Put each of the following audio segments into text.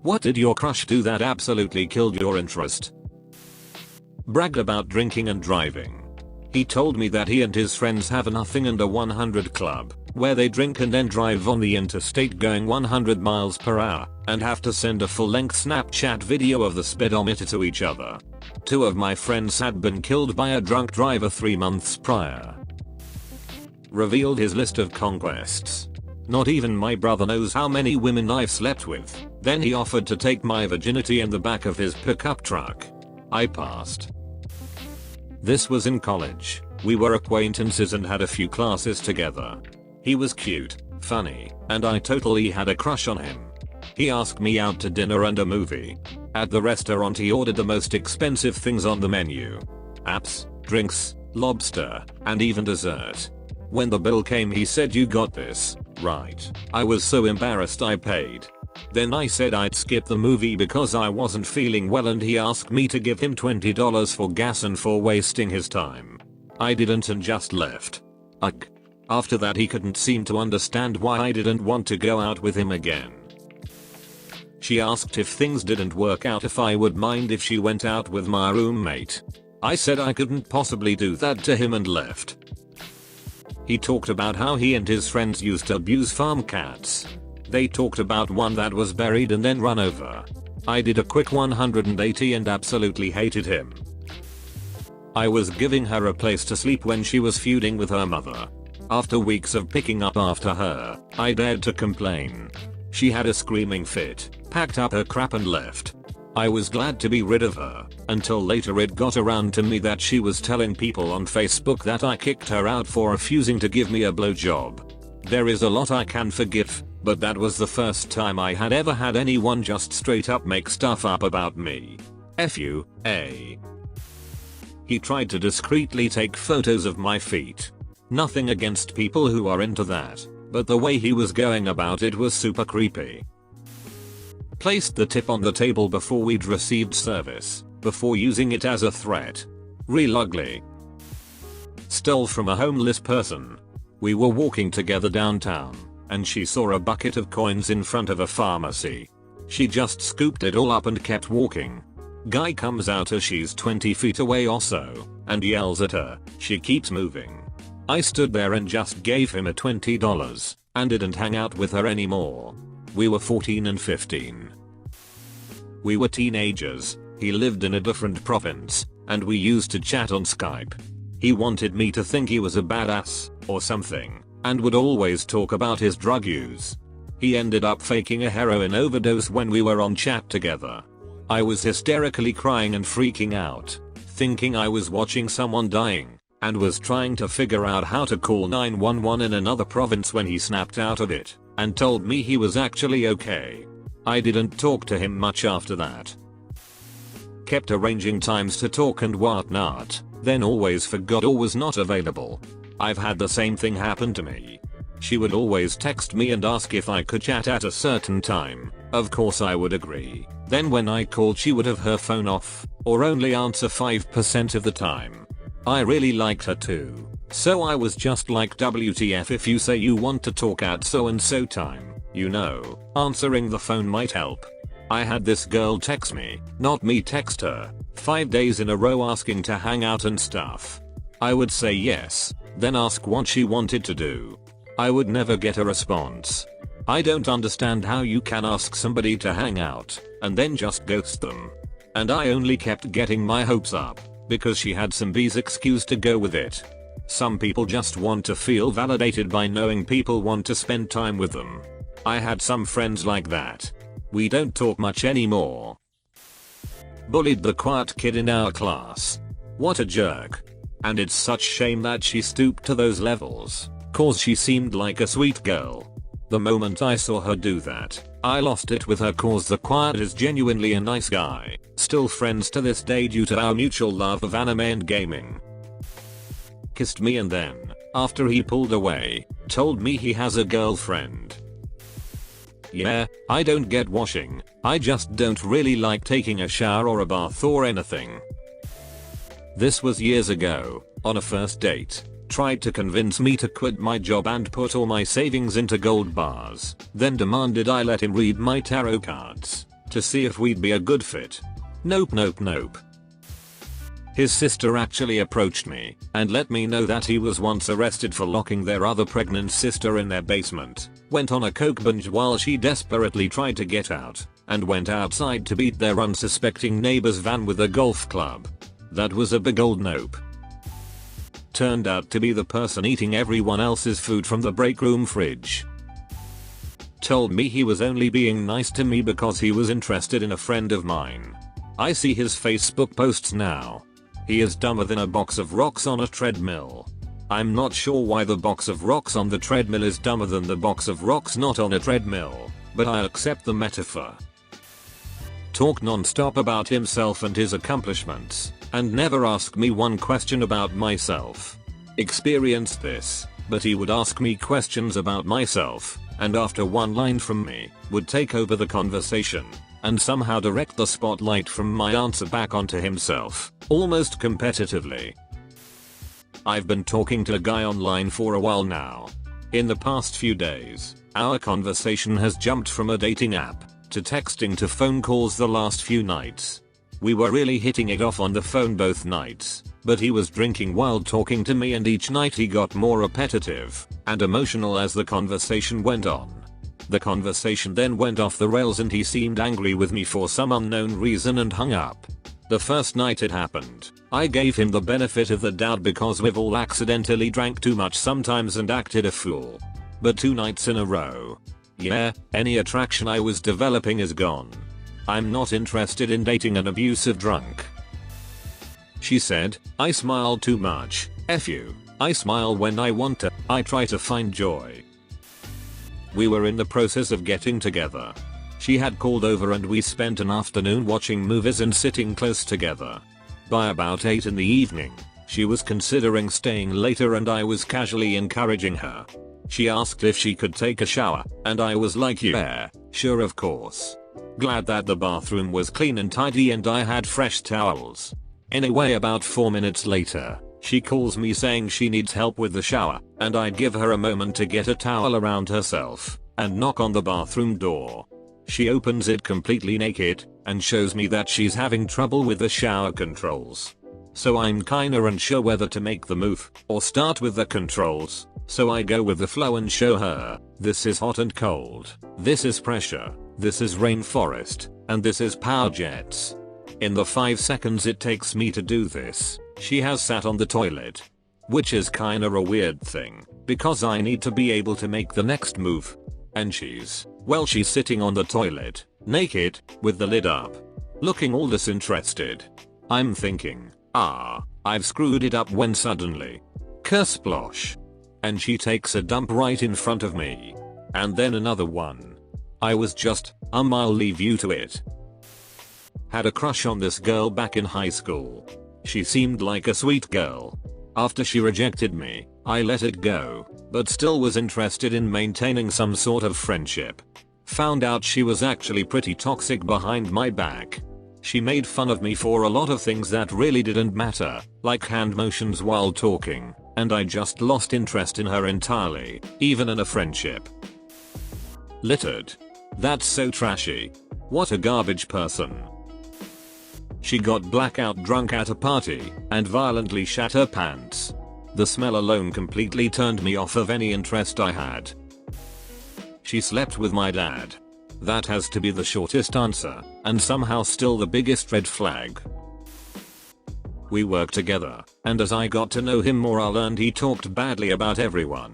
What did your crush do that absolutely killed your interest? Bragged about drinking and driving. He told me that he and his friends have a nothing under 100 club, where they drink and then drive on the interstate going 100 miles per hour, and have to send a full-length Snapchat video of the speedometer to each other. 2 of my friends had been killed by a drunk driver 3 months prior. Revealed his list of conquests. Not even my brother knows how many women I've slept with. Then he offered to take my virginity in the back of his pickup truck. I passed. This was in college. We were acquaintances and had a few classes together. He was cute, funny, and I totally had a crush on him. He asked me out to dinner and a movie. At the restaurant he ordered the most expensive things on the menu. Apps, drinks, lobster, and even dessert. When the bill came he said, "You got this, right?" I was so embarrassed I paid. Then I said I'd skip the movie because I wasn't feeling well and he asked me to give him $20 for gas and for wasting his time. I didn't and just left. After that he couldn't seem to understand why I didn't want to go out with him again. She asked if things didn't work out if I would mind if she went out with my roommate. I said I couldn't possibly do that to him and left. He talked about how he and his friends used to abuse farm cats. They talked about one that was buried and then run over. I did a quick 180 and absolutely hated him. I was giving her a place to sleep when she was feuding with her mother. After weeks of picking up after her, I dared to complain. She had a screaming fit, packed up her crap and left. I was glad to be rid of her, until later it got around to me that she was telling people on Facebook that I kicked her out for refusing to give me a blowjob. There is a lot I can forgive, but that was the first time I had ever had anyone just straight up make stuff up about me. F you, A. He tried to discreetly take photos of my feet. Nothing against people who are into that, but the way he was going about it was super creepy. Placed the tip on the table before we'd received service, before using it as a threat. Real ugly. Stole from a homeless person. We were walking together downtown, and she saw a bucket of coins in front of a pharmacy. She just scooped it all up and kept walking. Guy comes out as she's 20 feet away or so, and yells at her. She keeps moving. I stood there and just gave him a $20, and didn't hang out with her anymore. We were 14 and 15. We were teenagers. He lived in a different province, and we used to chat on Skype. He wanted me to think he was a badass, or something, and would always talk about his drug use. He ended up faking a heroin overdose when we were on chat together. I was hysterically crying and freaking out, thinking I was watching someone dying, and was trying to figure out how to call 911 in another province when he snapped out of it, and told me he was actually okay. I didn't talk to him much after that. Kept arranging times to talk and whatnot, then always forgot or was not available. I've had the same thing happen to me. She would always text me and ask if I could chat at a certain time. Of course I would agree. Then when I called she would have her phone off, or only answer 5% of the time. I really liked her too. So I was just like, WTF, if you say you want to talk at so and so time, you know, answering the phone might help. I had this girl text me, not me text her, 5 days in a row asking to hang out and stuff. I would say yes, then ask what she wanted to do. I would never get a response. I don't understand how you can ask somebody to hang out, and then just ghost them. And I only kept getting my hopes up, because she had some B's excuse to go with it. Some people just want to feel validated by knowing people want to spend time with them. I had some friends like that. We don't talk much anymore. Bullied the quiet kid in our class. What a jerk. And it's such shame that she stooped to those levels, cause she seemed like a sweet girl. The moment I saw her do that, I lost it with her cause the quiet is genuinely a nice guy. Still friends to this day due to our mutual love of anime and gaming. Kissed me and then, after he pulled away, told me he has a girlfriend. Yeah, I don't get washing, I just don't really like taking a shower or a bath or anything. This was years ago, on a first date. Tried to convince me to quit my job and put all my savings into gold bars, then demanded I let him read my tarot cards to see if we'd be a good fit. Nope. His sister actually approached me and let me know that he was once arrested for locking their other pregnant sister in their basement, went on a coke binge while she desperately tried to get out, and went outside to beat their unsuspecting neighbor's van with a golf club. That was a big old nope. Turned out to be the person eating everyone else's food from the break room fridge. Told me he was only being nice to me because he was interested in a friend of mine. I see his Facebook posts now. He is dumber than a box of rocks on a treadmill. I'm not sure why the box of rocks on the treadmill is dumber than the box of rocks not on a treadmill, but I accept the metaphor. Talk non-stop about himself and his accomplishments, and never ask me one question about myself. Experienced this, but he would ask me questions about myself, and after one line from me, would take over the conversation, and somehow direct the spotlight from my answer back onto himself, almost competitively. I've been talking to a guy online for a while now. In the past few days, our conversation has jumped from a dating app to texting to phone calls the last few nights. We were really hitting it off on the phone both nights, but he was drinking while talking to me and each night he got more repetitive and emotional as the conversation went on. The conversation then went off the rails and he seemed angry with me for some unknown reason and hung up. The first night it happened, I gave him the benefit of the doubt because we've all accidentally drank too much sometimes and acted a fool. But 2 nights in a row, yeah, any attraction I was developing is gone. I'm not interested in dating an abusive drunk. She said, I smile too much, F you. I smile when I want to, I try to find joy. We were in the process of getting together. She had called over and we spent an afternoon watching movies and sitting close together. By about 8 in the evening, she was considering staying later and I was casually encouraging her. She asked if she could take a shower, and I was like yeah, sure of course. Glad that the bathroom was clean and tidy and I had fresh towels. Anyway, about 4 minutes later, she calls me saying she needs help with the shower, and I give her a moment to get a towel around herself and knock on the bathroom door. She opens it completely naked and shows me that she's having trouble with the shower controls. So I'm kinda unsure whether to make the move or start with the controls. So I go with the flow and show her, this is hot and cold, this is pressure, this is rainforest, and this is power jets. In the 5 seconds it takes me to do this, she has sat on the toilet. Which is kinda a weird thing, because I need to be able to make the next move. And she's sitting on the toilet, naked, with the lid up, looking all disinterested. I'm thinking, I've screwed it up when suddenly, kersplosh. And she takes a dump right in front of me. And then another one. I was just, I'll leave you to it. Had a crush on this girl back in high school. She seemed like a sweet girl. After she rejected me, I let it go, but still was interested in maintaining some sort of friendship. Found out she was actually pretty toxic behind my back. She made fun of me for a lot of things that really didn't matter, like hand motions while talking, and I just lost interest in her entirely, even in a friendship. Littered. That's so trashy. What a garbage person. She got blackout drunk at a party and violently shat her pants. The smell alone completely turned me off of any interest I had. She slept with my dad. That has to be the shortest answer, and somehow still the biggest red flag. We worked together, and as I got to know him more I learned he talked badly about everyone.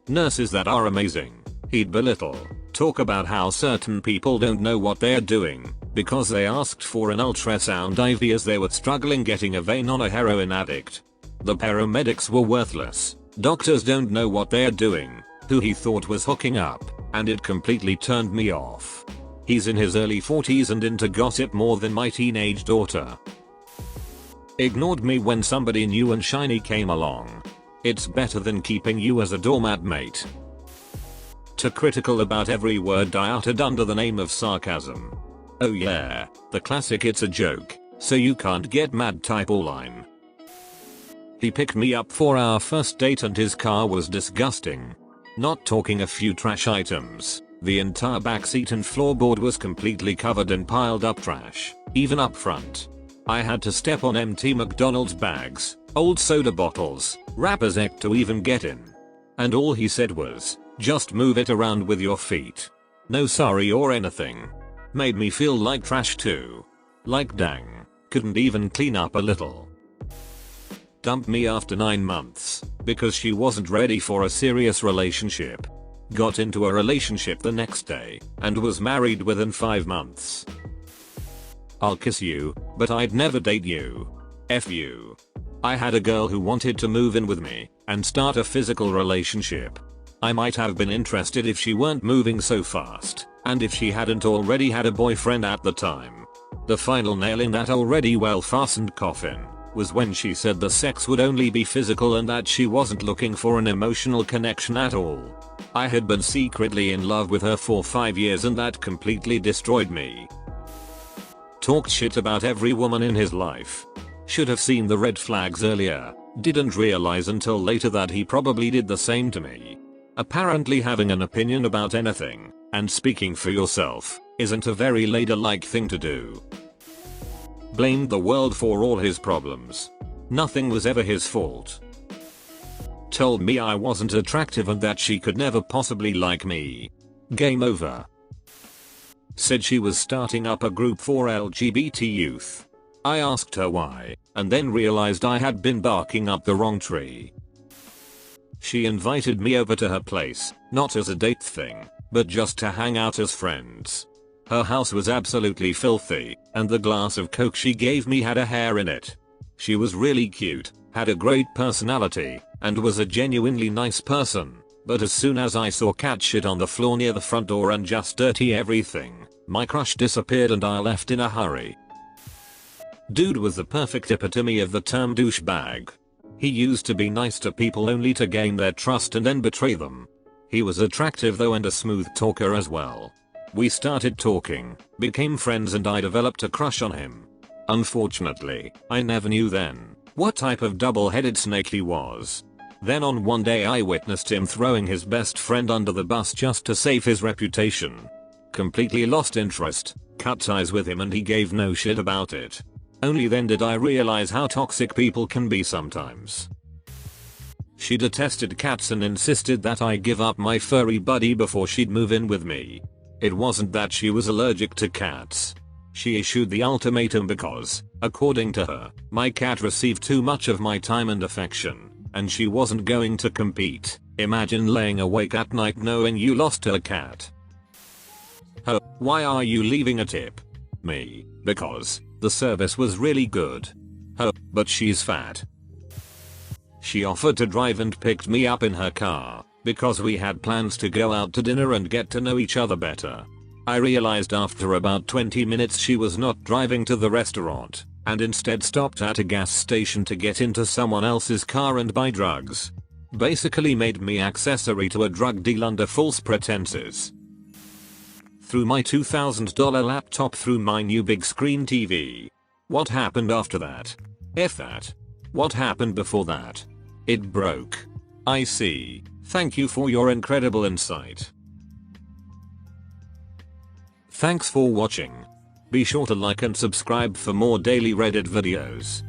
Nurses that are amazing, he'd belittle, talk about how certain people don't know what they're doing, because they asked for an ultrasound IV as they were struggling getting a vein on a heroin addict. The paramedics were worthless, doctors don't know what they're doing, who he thought was hooking up, and it completely turned me off. He's in his early 40s and into gossip more than my teenage daughter. Ignored me when somebody new and shiny came along. It's better than keeping you as a doormat mate. Too critical about every word I uttered under the name of sarcasm. Oh yeah, the classic it's a joke, so you can't get mad type all line. He picked me up for our first date and his car was disgusting. Not talking a few trash items. The entire backseat and floorboard was completely covered in piled up trash, even up front. I had to step on empty McDonald's bags, old soda bottles, wrappers to even get in. And all he said was, just move it around with your feet. No sorry or anything. Made me feel like trash too. Like dang, couldn't even clean up a little. Dumped me after 9 months, because she wasn't ready for a serious relationship. Got into a relationship the next day, and was married within 5 months. I'll kiss you, but I'd never date you. F you. I had a girl who wanted to move in with me, and start a physical relationship. I might have been interested if she weren't moving so fast, and if she hadn't already had a boyfriend at the time. The final nail in that already well fastened coffin was when she said the sex would only be physical and that she wasn't looking for an emotional connection at all. I had been secretly in love with her for 5 years and that completely destroyed me. Talked shit about every woman in his life. Should have seen the red flags earlier, didn't realize until later that he probably did the same to me. Apparently having an opinion about anything, and speaking for yourself, isn't a very ladylike thing to do. Blamed the world for all his problems. Nothing was ever his fault. Told me I wasn't attractive and that she could never possibly like me. Game over. Said she was starting up a group for LGBT youth. I asked her why, and then realized I had been barking up the wrong tree. She invited me over to her place, not as a date thing, but just to hang out as friends. Her house was absolutely filthy, and the glass of Coke she gave me had a hair in it. She was really cute, had a great personality, and was a genuinely nice person, but as soon as I saw cat shit on the floor near the front door and just dirty everything, my crush disappeared and I left in a hurry. Dude was the perfect epitome of the term douchebag. He used to be nice to people only to gain their trust and then betray them. He was attractive though and a smooth talker as well. We started talking, became friends and I developed a crush on him. Unfortunately, I never knew then what type of double-headed snake he was. Then on one day I witnessed him throwing his best friend under the bus just to save his reputation. Completely lost interest, cut ties with him and he gave no shit about it. Only then did I realize how toxic people can be sometimes. She detested cats and insisted that I give up my furry buddy before she'd move in with me. It wasn't that she was allergic to cats. She issued the ultimatum because, according to her, my cat received too much of my time and affection, and she wasn't going to compete. Imagine laying awake at night knowing you lost her cat. Ho, why are you leaving a tip? Me, because the service was really good. Ho, but she's fat. She offered to drive and picked me up in her car, because we had plans to go out to dinner and get to know each other better. I realized after about 20 minutes she was not driving to the restaurant, and instead stopped at a gas station to get into someone else's car and buy drugs. Basically made me accessory to a drug deal under false pretenses. Threw my $2,000 laptop through my new big screen TV. What happened after that? F that. What happened before that? It broke. I see. Thank you for your incredible insight. Thanks for watching. Be sure to like and subscribe for more daily Reddit videos.